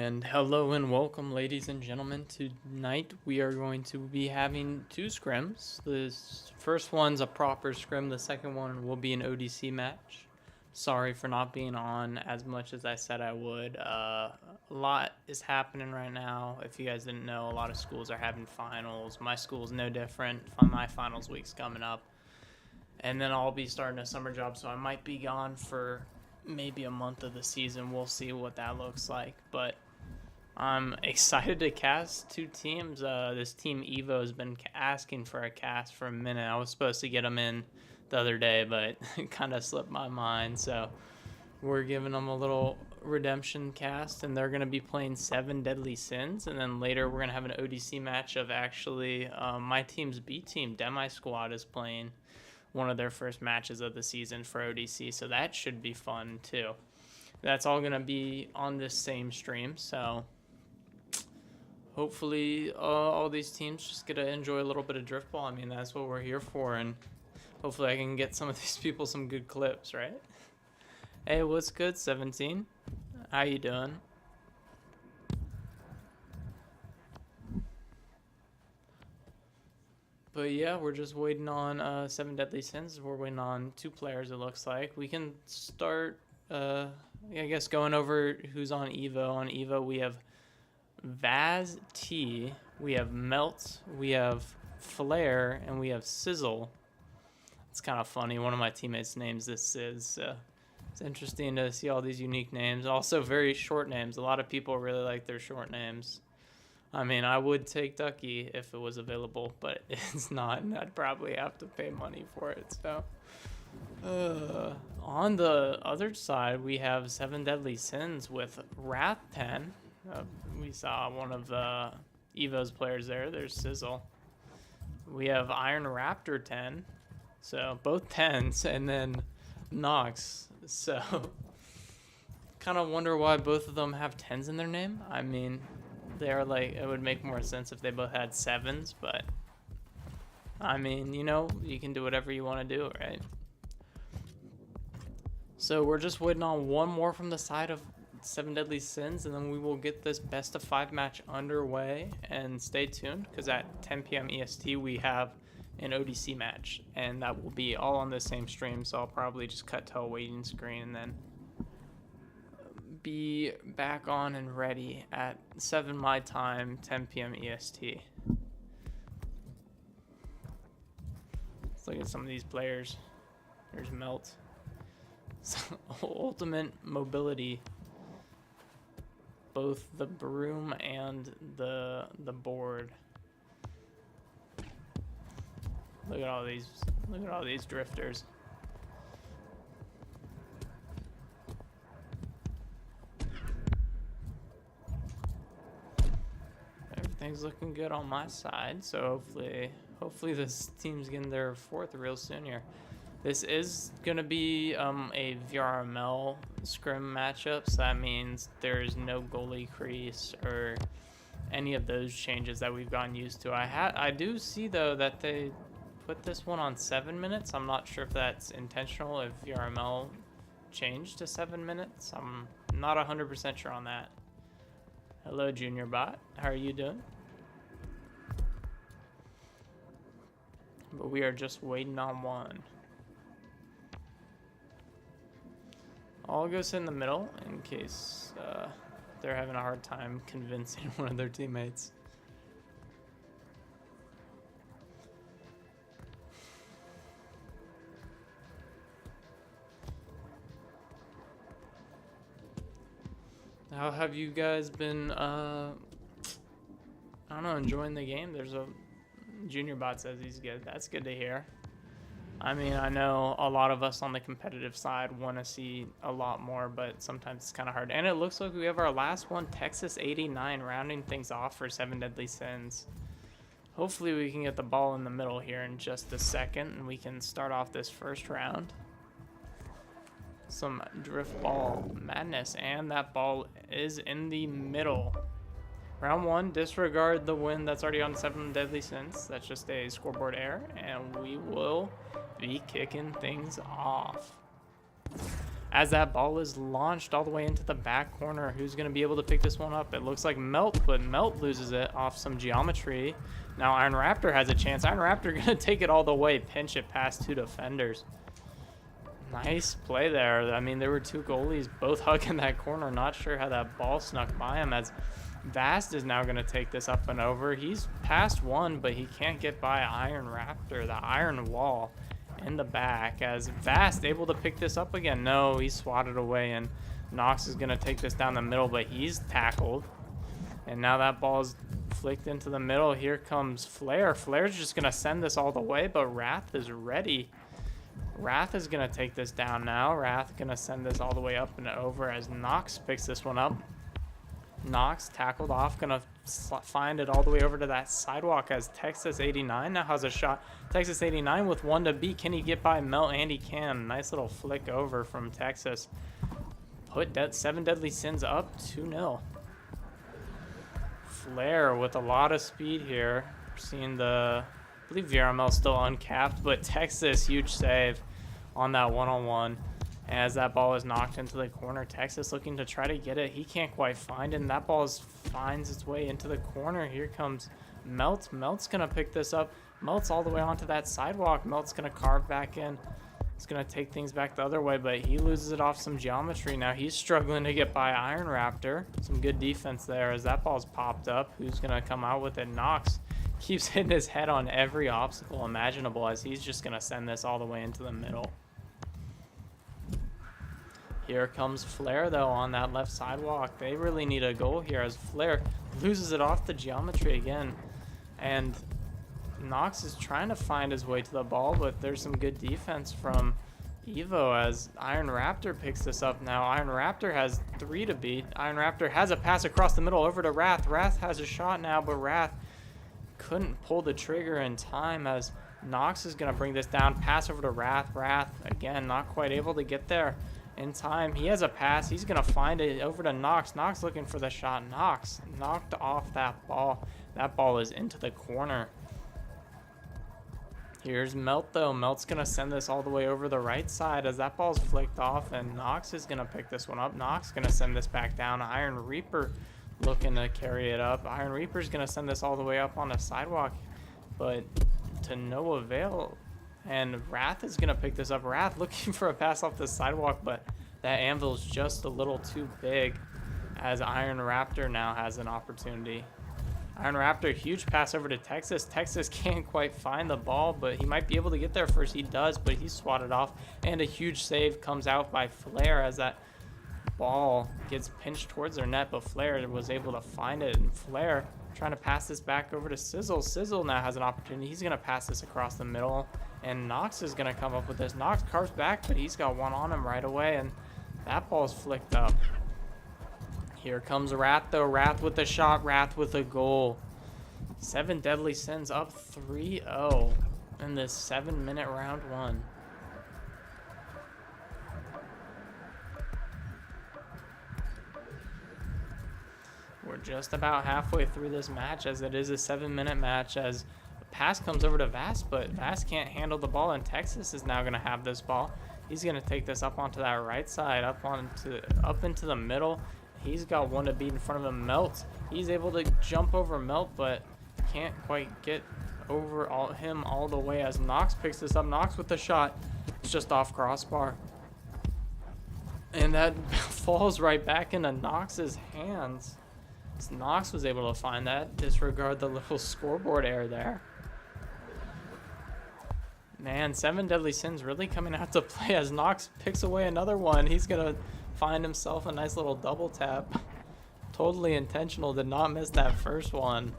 And hello and welcome, ladies and gentlemen. Tonight we are going to be having two scrims. The first one's a proper scrim, the second one will be an ODC match. Sorry for not being on as much as I said I would. A lot is happening right now. If you guys didn't know, a lot of schools are having finals. My school's no different. My finals week's coming up. And then I'll be starting a summer job, so I might be gone for maybe a month of the season. We'll see what that looks like, but I'm excited to cast two teams. This team Evo has been asking for a cast for a minute. I was supposed to get them in the other day, but it kind of slipped my mind, so we're giving them a little redemption cast, and they're going to be playing 7 Deadly Sins, and then later we're going to have an ODC match of actually my team's B team, Demi Squad, is playing one of their first matches of the season for ODC, so that should be fun too. That's all going to be on this same stream, so hopefully all these teams just get to enjoy a little bit of driftball. I mean, that's what we're here for, and hopefully I can get some of these people some good clips, right? Hey, what's good, 17? How you doing? But yeah, we're just waiting on 7 Deadly Sins. We're waiting on 2 players, it looks like. We can start, I guess, going over who's on Evo. On Evo, we have Vaz T, we have Melt, we have Flare, and we have Sizzle. It's kind of funny. One of my teammates names this Sizz, so it's interesting to see all these unique names. Also, very short names. A lot of people really like their short names. I mean, I would take Ducky if it was available, but it's not, and I'd probably have to pay money for it. So, on the other side, we have 7 Deadly Sins with Wrath 10. We saw one of Evo's players there. There's Sizzle. We have Iron Raptor 10, so both 10s, and then Nox. So, kind of wonder why both of them have 10s in their name. I mean, they're like, it would make more sense if they both had 7s, but I mean, you know, you can do whatever you want to do, right? So we're just waiting on one more from the side of 7 Deadly Sins, and then we will get this best of 5 match underway. And stay tuned, because at 10 p.m. EST we have an ODC match, and that will be all on the same stream, so I'll probably just cut to a waiting screen and then be back on and ready at 7 my time, 10 p.m. EST. Let's look at some of these players. There's Melt. Ultimate mobility. Both the broom and the board. Look at all these drifters. Everything's looking good on my side, so hopefully this team's getting their 4th real soon here. This is gonna be a VRML scrim matchup, so that means there's no goalie crease or any of those changes that we've gotten used to. I do see though that they put this one on 7 minutes. I'm not sure if that's intentional, if VRML changed to 7 minutes. I'm not 100% sure on that. Hello, Junior Bot. How are you doing? But we are just waiting on one. I'll go sit in the middle in case they're having a hard time convincing one of their teammates. How have you guys been, I don't know, enjoying the game? There's a Junior Bot says he's good. That's good to hear. I mean, I know a lot of us on the competitive side want to see a lot more, but sometimes it's kind of hard. And it looks like we have our last one, Texas 89, rounding things off for 7 Deadly Sins. Hopefully we can get the ball in the middle here in just a second, and we can start off this first round. Some drift ball madness, and that ball is in the middle. Round 1, disregard the win that's already on 7 Deadly Sins. That's just a scoreboard error, and we will be kicking things off. as that ball is launched all the way into the back corner. Who's going to be able to pick this one up? It looks like Melt, but Melt loses it off some geometry. Now Iron Raptor has a chance. Iron Raptor going to take it all the way, pinch it past 2 defenders. Nice play there. I mean, there were 2 goalies both hugging that corner. Not sure how that ball snuck by him, as Vast is now going to take this up and over. He's past 1, but he can't get by Iron Raptor, the iron wall in the back, as Vast able to pick this up again. No, he swatted away, and Nox is going to take this down the middle, but he's tackled. And now that ball is flicked into the middle. Here comes Flare. Flare's just going to send this all the way, but Wrath is ready. Wrath is going to take this down now. Wrath going to send this all the way up and over as Nox picks this one up. Nox tackled off, going to find it all the way over to that sidewalk as Texas 89 now has a shot. Texas 89 with 1 to beat. Can he get by Melt? And he can. Nice little flick over from Texas. Put 7 Deadly Sins up 2-0. Flare with a lot of speed here. We're seeing I believe VRML still uncapped, but Texas, huge save on that one-on-one. As that ball is knocked into the corner, Texas looking to try to get it. He can't quite find it, and that ball finds its way into the corner. Here comes Melt. Melt's going to pick this up. Melt's all the way onto that sidewalk. Melt's going to carve back in. He's going to take things back the other way, but he loses it off some geometry. Now he's struggling to get by Iron Raptor. Some good defense there as that ball's popped up. Who's going to come out with it? Nox keeps hitting his head on every obstacle imaginable as he's just going to send this all the way into the middle. Here comes Flare, though, on that left sidewalk. They really need a goal here as Flare loses it off the geometry again. And Nox is trying to find his way to the ball, but there's some good defense from Evo as Iron Raptor picks this up now. Iron Raptor has 3 to beat. Iron Raptor has a pass across the middle over to Wrath. Wrath has a shot now, but Wrath couldn't pull the trigger in time as Nox is going to bring this down. Pass over to Wrath. Wrath, again, not quite able to get there in time. He has a pass. He's going to find it over to Nox. Nox looking for the shot. Nox knocked off that ball. That ball is into the corner. Here's Melt, though. Melt's going to send this all the way over the right side as that ball's flicked off, and Nox is going to pick this one up. Nox going to send this back down. Iron Reaper looking to carry it up. Iron Reaper's going to send this all the way up on the sidewalk, but to no avail. And Wrath is going to pick this up. Wrath looking for a pass off the sidewalk, but that anvil's just a little too big as Iron Raptor now has an opportunity. Iron Raptor, huge pass over to Texas. Texas can't quite find the ball, but he might be able to get there first. He does, but he's swatted off. And a huge save comes out by Flare as that ball gets pinched towards their net, but Flare was able to find it. And Flare trying to pass this back over to Sizzle. Sizzle now has an opportunity. He's going to pass this across the middle, and Nox is going to come up with this. Nox carves back, but he's got one on him right away, and that ball's flicked up. Here comes Wrath, though. Wrath with the shot. Wrath with a goal. 7 Deadly Sins up 3-0 in this 7-minute round 1. We're just about halfway through this match, as it is a 7-minute match, as a pass comes over to Vast, but Vast can't handle the ball, and Texas is now going to have this ball. He's going to take this up onto that right side, up into the middle. He's got 1 to beat in front of him. Melt, he's able to jump over Melt, but can't quite get over him all the way as Nox picks this up. Nox with the shot. It's just off crossbar. And that falls right back into Nox's hands. Nox was able to find that. Disregard the little scoreboard error there. Man, 7 Deadly Sins really coming out to play as Nox picks away another one. He's going to find himself a nice little double tap. Totally intentional, did not miss that first one.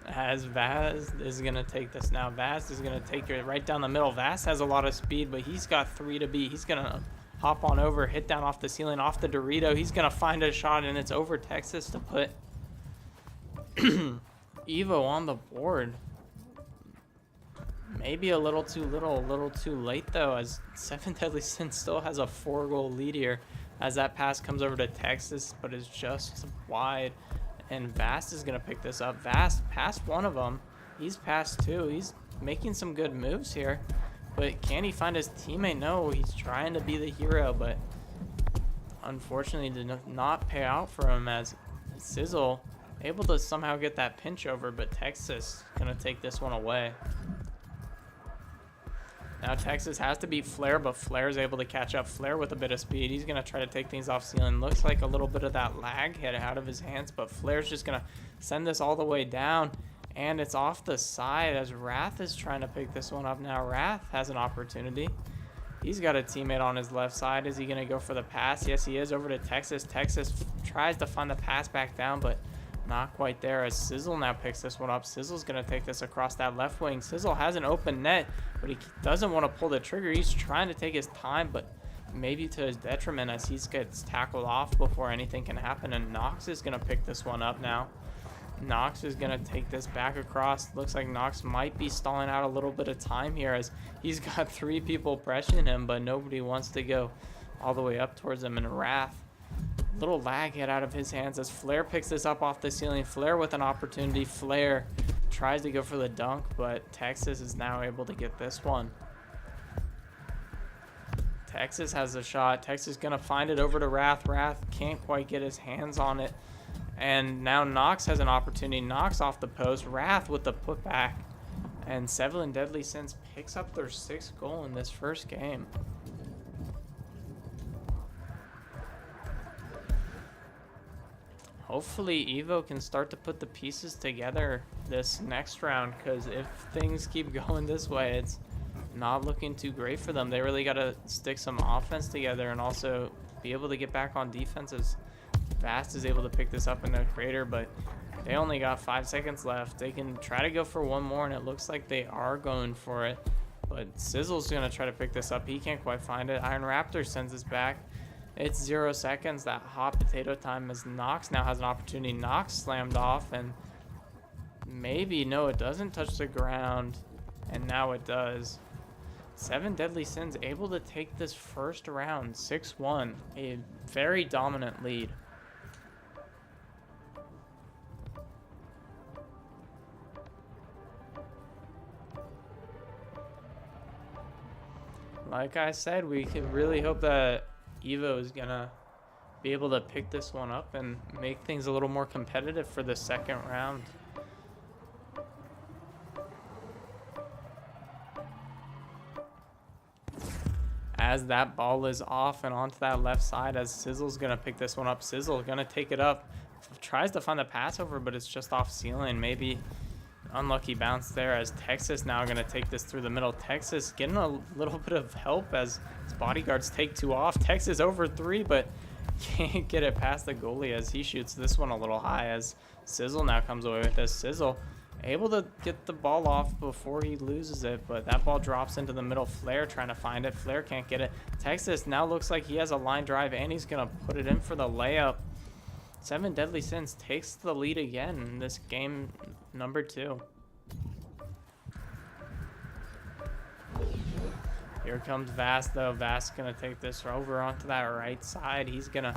As Vaz is going to take this now. Vaz is going to take it right down the middle. Vaz has a lot of speed, but he's got 3 to beat. He's going to hop on over, hit down off the ceiling, off the Dorito. He's going to find a shot, and it's over Texas to put Evo on the board. Maybe a little too little, a little too late, though, as 7 Deadly Sins still has a 4-goal lead here as that pass comes over to Texas, but is just wide. And Vast is going to pick this up. Vast passed one of them. He's passed 2. He's making some good moves here. But can he find his teammate? No, he's trying to be the hero, but unfortunately did not pay out for him, as Sizzle able to somehow get that pinch over, but Texas gonna take this one away. Now Texas has to beat Flair, but Flair's able to catch up. Flair with a bit of speed. He's going to try to take things off ceiling. Looks like a little bit of that lag hit out of his hands, but Flair's just going to send this all the way down, and it's off the side as Wrath is trying to pick this one up. Now Wrath has an opportunity. He's got a teammate on his left side. Is he going to go for the pass? Yes, he is. Over to Texas. Texas tries to find the pass back down, but not quite there, as Sizzle now picks this one up. Sizzle's going to take this across that left wing. Sizzle has an open net, but he doesn't want to pull the trigger. He's trying to take his time, but maybe to his detriment, as he gets tackled off before anything can happen, and Nox is going to pick this one up now. Nox is going to take this back across. Looks like Nox might be stalling out a little bit of time here, as he's got 3 people pressuring him, but nobody wants to go all the way up towards him. And Wrath, little lag hit out of his hands as Flair picks this up off the ceiling. Flair with an opportunity. Flair tries to go for the dunk, but Texas is now able to get this one. Texas has a shot. Texas gonna find it over to Wrath. Wrath can't quite get his hands on it, and now Nox has an opportunity. Nox off the post. Wrath with the putback, and Seven Deadly Sins picks up their 6th goal in this first game. Hopefully Evo can start to put the pieces together this next round, because if things keep going this way, it's not looking too great for them. They really got to stick some offense together and also be able to get back on defense, as Vast is able to pick this up in the crater, but they only got 5 seconds left. They can try to go for one more, and it looks like they are going for it, but Sizzle's going to try to pick this up. He can't quite find it. Iron Raptor sends this back. It's 0 seconds, that hot potato time, as Nox now has an opportunity. Nox slammed off, and maybe, no, it doesn't touch the ground, and now it does. Seven Deadly Sins able to take this first round, 6-1, a very dominant lead. Like I said, we can really hope that Evo is gonna be able to pick this one up and make things a little more competitive for the second round. As that ball is off and onto that left side, as Sizzle's gonna pick this one up. Sizzle gonna take it up, tries to find the pass over, but it's just off ceiling. Maybe unlucky bounce there, as Texas now going to take this through the middle. Texas getting a little bit of help as his bodyguards take 2 off. Texas over 3, but can't get it past the goalie as he shoots this one a little high, as Sizzle now comes away with this. Sizzle able to get the ball off before he loses it, but that ball drops into the middle. Flair trying to find it. Flair can't get it. Texas now looks like he has a line drive, and he's going to put it in for the layup. Seven Deadly Sins takes the lead again in this game number 2. Here comes Vast, though. Vast's going to take this over onto that right side. He's going to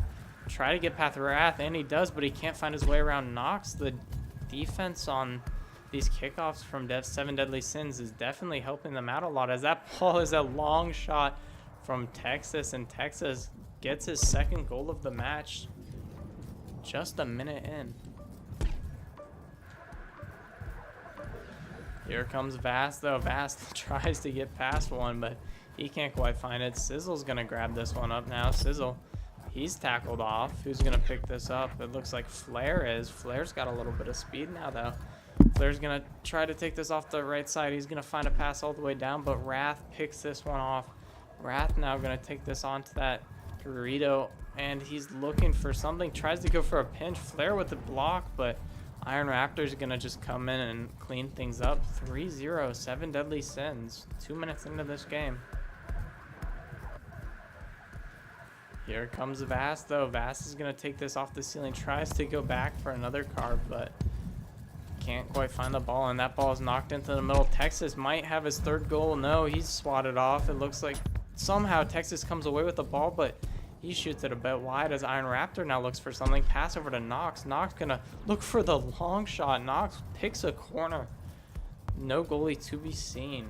try to get past Wrath, and he does, but he can't find his way around Nox. The defense on these kickoffs from Seven Deadly Sins is definitely helping them out a lot, as that ball is a long shot from Texas, and Texas gets his 2nd goal of the match just a minute in. Here comes Vast, though. Vast tries to get past one, but he can't quite find it. Sizzle's going to grab this one up now. Sizzle, he's tackled off. Who's going to pick this up? It looks like Flair is. Flair's got a little bit of speed now, though. Flair's going to try to take this off the right side. He's going to find a pass all the way down, but Wrath picks this one off. Wrath now going to take this onto that Dorito, and he's looking for something. Tries to go for a pinch. Flair with the block, but Iron Raptor's going to just come in and clean things up. 3-0, Seven Deadly Sins. 2 minutes into this game. Here comes Vast, though. Vast is going to take this off the ceiling. Tries to go back for another carve, but can't quite find the ball, and that ball is knocked into the middle. Texas might have his 3rd goal. No, he's swatted off. It looks like somehow Texas comes away with the ball, but he shoots it a bit wide as Iron Raptor now looks for something. Pass over to Nox. Nox gonna look for the long shot. Nox picks a corner. No goalie to be seen.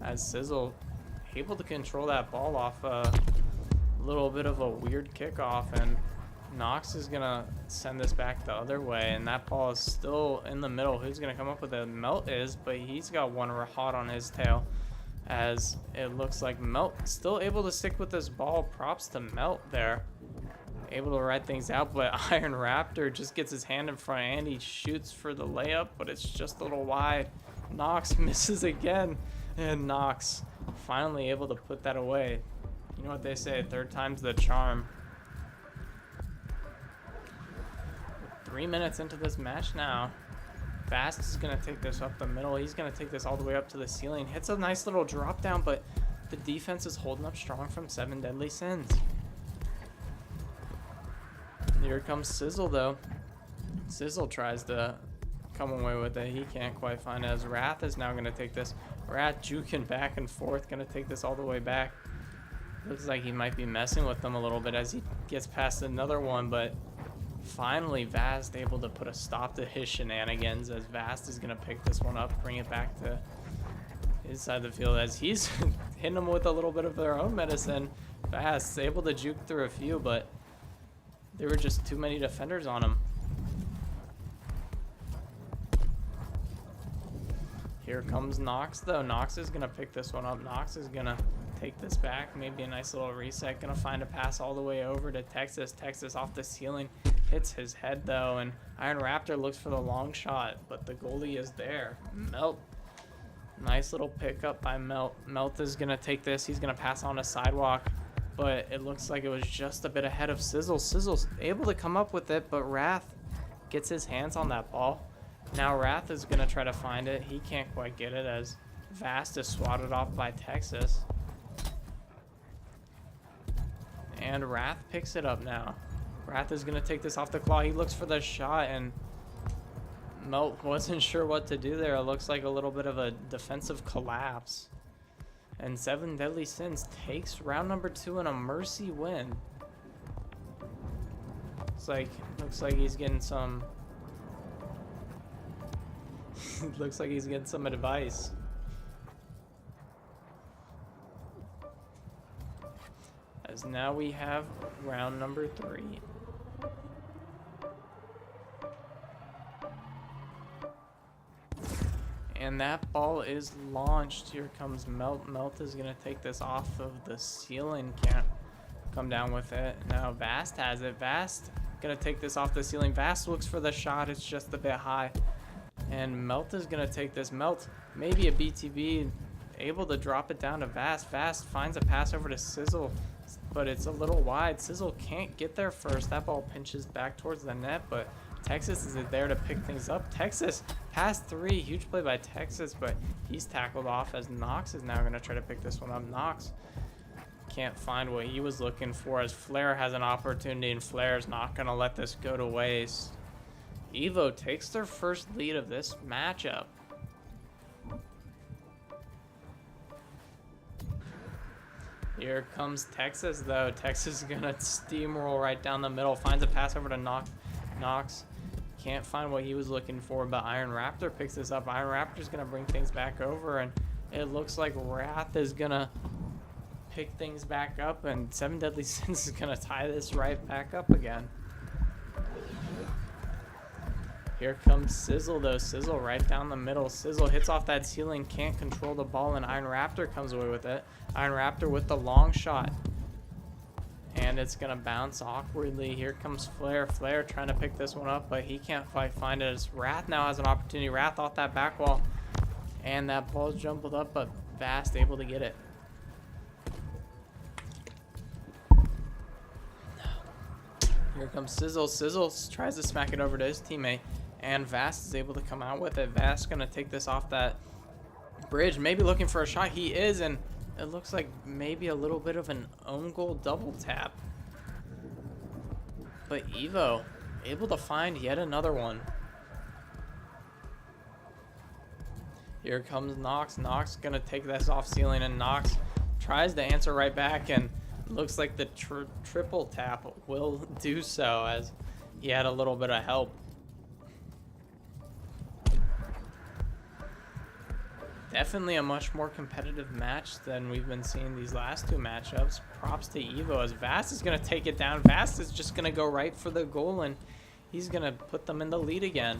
as Sizzle able to control that ball off a little bit of a weird kickoff, and Nox is gonna send this back the other way, and that ball is still in the middle. Who's gonna come up with it? Melt is, but he's got one hot on his tail, as it looks like Melt still able to stick with this ball. Props to Melt there, able to ride things out, but Iron Raptor just gets his hand in front and he shoots for the layup, but it's just a little wide. Nox misses again, and Nox finally able to put that away. You know what they say, third time's the charm. 3 minutes into this match now. Fast is going to take this up the middle. He's going to take this all the way up to the ceiling. Hits a nice little drop down, but the defense is holding up strong from 7 Deadly Sins. Here comes Sizzle, though. Sizzle tries to come away with it. He can't quite find it, as Wrath is now going to take this. Wrath juking back and forth, going to take this all the way back. Looks like he might be messing with them a little bit as he gets past another one, but finally Vast able to put a stop to his shenanigans, as Vast is going to pick this one up, bring it back to his side of the field, as he's hitting them with a little bit of their own medicine. Vast able to juke through a few, but there were just too many defenders on him. Here comes Nox, though. Nox is going to pick this one up. Nox is going to take this back. Maybe a nice little reset. Going to find a pass all the way over to Texas. Texas off the ceiling. Hits his head, though. And Iron Raptor looks for the long shot, but the goalie is there. Melt. Nice little pickup by Melt. Melt is going to take this. He's going to pass on a sidewalk, but it looks like it was just a bit ahead of Sizzle. Sizzle's able to come up with it, but Wrath gets his hands on that ball. Now Wrath is going to try to find it. He can't quite get it, as Vast is swatted off by Texas. And Wrath picks it up now. Wrath is going to take this off the claw. He looks for the shot, and Melt wasn't sure what to do there. It looks like a little bit of a defensive collapse. And 7 Deadly Sins takes round number 2 in a mercy win. Looks like he's getting some... looks like he's getting some advice. As now we have round number 3. And that ball is launched. Here comes Melt. Melt is going to take this off of the ceiling. Can't come down with it. Now Vast has it. Vast going to take this off the ceiling. Vast looks for the shot. It's just a bit high. And Melt is going to take this. Melt, maybe a BTB, able to drop it down to Vast. Vast finds a pass over to Sizzle, but it's a little wide. Sizzle can't get there first. That ball pinches back towards the net, but Texas is there to pick things up. Texas, pass 3. Huge play by Texas, but he's tackled off, as Nox is now going to try to pick this one up. Nox can't find what he was looking for, as Flair has an opportunity, and Flair's not going to let this go to waste. Evo takes their first lead of this matchup. Here comes Texas, though. Texas is going to steamroll right down the middle. Finds a pass over to Nox. Can't find what he was looking for, but Iron Raptor picks this up. Iron Raptor's going to bring things back over, and it looks like Wrath is going to pick things back up, and 7 Deadly Sins is going to tie this right back up again. Here comes Sizzle, though. Sizzle right down the middle. Sizzle hits off that ceiling, can't control the ball, and Iron Raptor comes away with it. Iron Raptor with the long shot. And it's going to bounce awkwardly. Here comes Flair. Flair trying to pick this one up, but he can't quite find it, as Wrath now has an opportunity. Wrath off that back wall, and that ball's jumbled up, but Vast able to get it. Here comes Sizzle. Sizzle tries to smack it over to his teammate, and Vast is able to come out with it. Vast going to take this off that bridge, maybe looking for a shot. He is, and it looks like maybe a little bit of an own goal double tap. But Evo able to find yet another one. Here comes Nox. Nox going to take this off ceiling, and Nox tries to answer right back, and looks like the triple tap will do so, as he had a little bit of help. Definitely a much more competitive match than we've been seeing these last two matchups. Props to Evo as Vast is going to take it down. Vast is just going to go right for the goal, and he's going to put them in the lead again.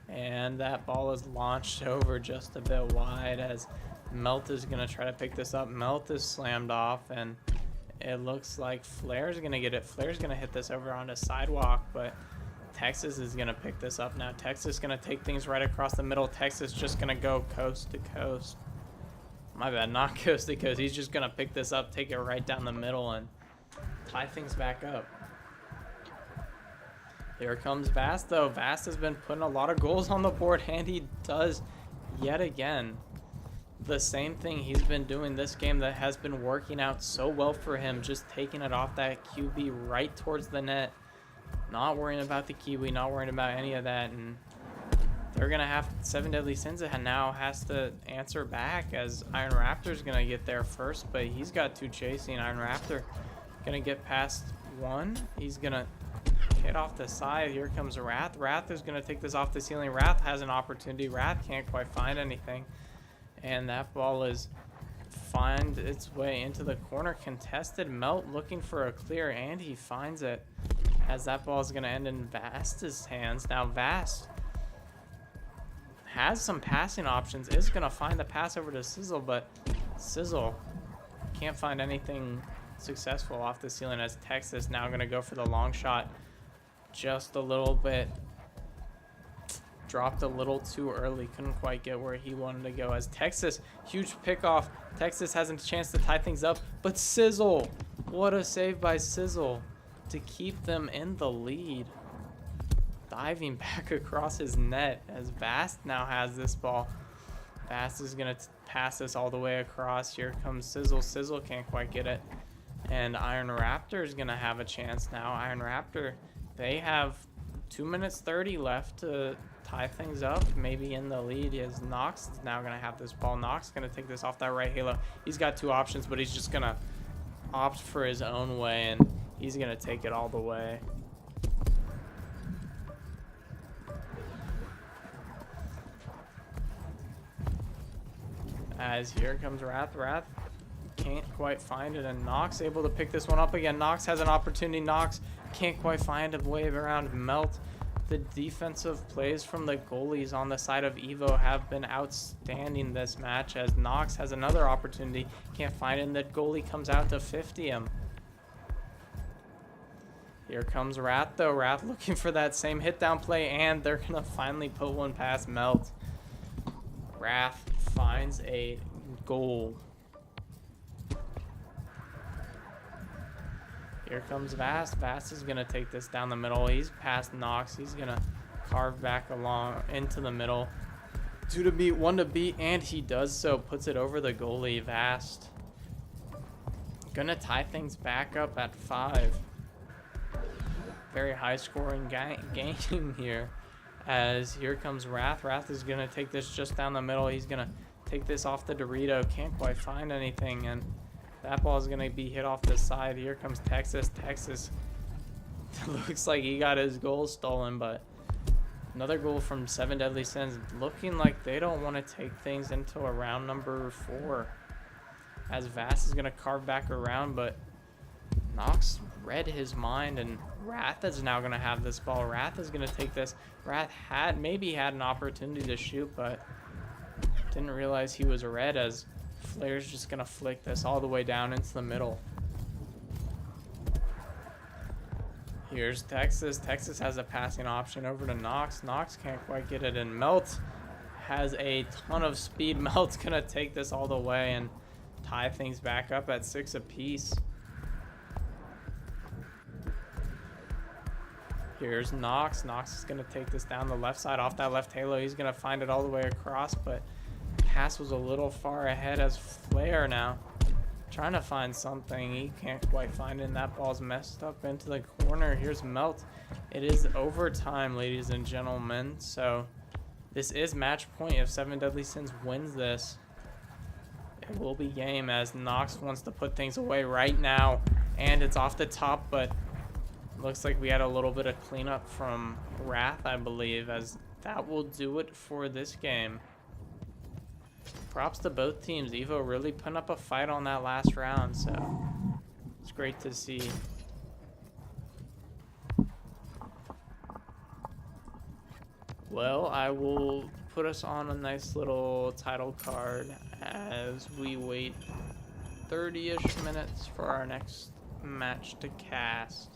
And that ball is launched over just a bit wide as Melt is going to try to pick this up. Melt is slammed off, and it looks like Flair's going to get it. Flair's going to hit this over onto Sidewalk, but Texas is going to pick this up now. Texas is going to take things right across the middle. Texas just going to go coast to coast. My bad, not coast to coast. He's just going to pick this up, take it right down the middle, and tie things back up. Here comes Vast, though. Vast has been putting a lot of goals on the board, and he does yet again the same thing he's been doing this game that has been working out so well for him, just taking it off that QB right towards the net, not worrying about the Kiwi, not worrying about any of that. And they're going to have Seven Deadly Sins now has to answer back as Iron Raptor's going to get there first, but he's got two chasing. Iron Raptor going to get past one. He's going to hit off the side. Here comes Wrath. Wrath is going to take this off the ceiling. Wrath has an opportunity. Wrath can't quite find anything. And that ball is find its way into the corner. Contested. Melt looking for a clear, and he finds it as that ball is going to end in Vast's hands. Now Vast has some passing options, is going to find the pass over to Sizzle, but Sizzle can't find anything successful off the ceiling as Texas now going to go for the long shot just a little bit. Dropped a little too early, couldn't quite get where he wanted to go as Texas, huge pickoff. Texas has a chance to tie things up, but Sizzle, what a save by Sizzle to keep them in the lead. Diving back across his net as Vast now has this ball. Vast is going to pass this all the way across. Here comes Sizzle. Sizzle can't quite get it. And Iron Raptor is going to have a chance now. Iron Raptor, they have 2 minutes 30 left to tie things up, maybe in the lead. As Nox is now going to have this ball. Nox going to take this off that right halo. He's got two options, but he's just going to opt for his own way, and he's going to take it all the way. As here comes Wrath. Wrath can't quite find it, and Nox able to pick this one up again. Nox has an opportunity. Nox can't quite find a way around Melt. The defensive plays from the goalies on the side of Evo have been outstanding this match as Nox has another opportunity. Can't find it, and the goalie comes out to 50 him. Here comes Wrath, though. Wrath looking for that same hit down play, and they're going to finally put one past Melt. Wrath finds a goal. Here comes Vast. Vast is going to take this down the middle. He's past Nox. He's going to carve back along into the middle. 2 to beat, 1 to beat, and he does so. Puts it over the goalie. Vast going to tie things back up at 5. Very high scoring game here. As here comes Wrath. Wrath is going to take this just down the middle. He's going to take this off the Dorito. Can't quite find anything, and that ball is going to be hit off the side. Here comes Texas. Texas looks like he got his goal stolen, but another goal from Seven Deadly Sins. Looking like they don't want to take things into a round number 4. As Vast is going to carve back around, but Nox read his mind, and Wrath is now going to have this ball. Wrath is going to take this. Wrath maybe had an opportunity to shoot, but didn't realize he was red as Flair's just going to flick this all the way down into the middle. Here's Texas. Texas has a passing option over to Nox. Nox can't quite get it, and Melt has a ton of speed. Melt's going to take this all the way and tie things back up at 6 apiece. Here's Nox. Nox is going to take this down the left side off that left halo. He's going to find it all the way across, but pass was a little far ahead as Flair now trying to find something. He can't quite find it, and that ball's messed up into the corner. Here's Melt. It is overtime, ladies and gentlemen, so this is match point. If Seven Deadly Sins wins this, it will be game as Nox wants to put things away right now, and it's off the top, but Looks like we had a little bit of cleanup from Wrath, I believe, as that will do it for this game. Props to both teams. Evo really putting up a fight on that last round, so it's great to see. Well, I will put us on a nice little title card as we wait 30-ish minutes for our next match to cast.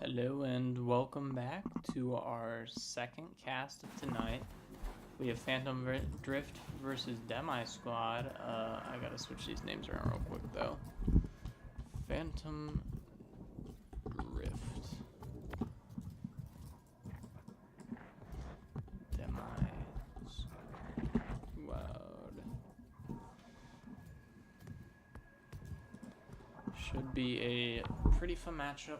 Hello and welcome back to our second cast of tonight. We have Phantom Drift versus Demi Squad. I gotta switch these names around real quick though. Phantom Drift. Demi Squad. Should be a pretty fun matchup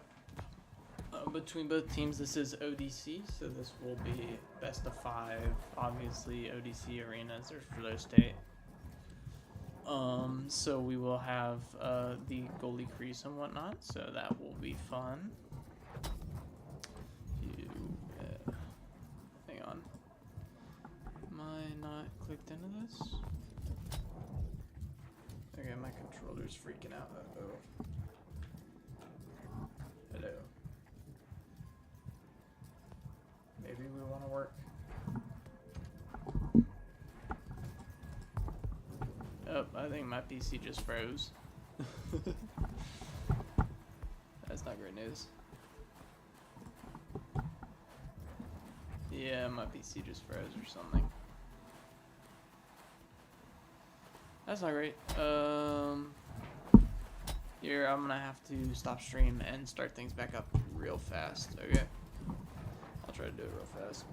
between both teams. This is ODC, so this will be best of 5. Obviously, ODC arenas are for their state. So we will have the goalie crease and whatnot, so that will be fun. Hang on. Am I not clicked into this? Okay, my controller's freaking out. Uh-oh. Hello. Maybe we want to work. Oh, I think my PC just froze. That's not great news. Yeah, my PC just froze or something. That's not great. Here, I'm gonna have to stop stream and start things back up real fast. Okay. I'll try to do it real fast.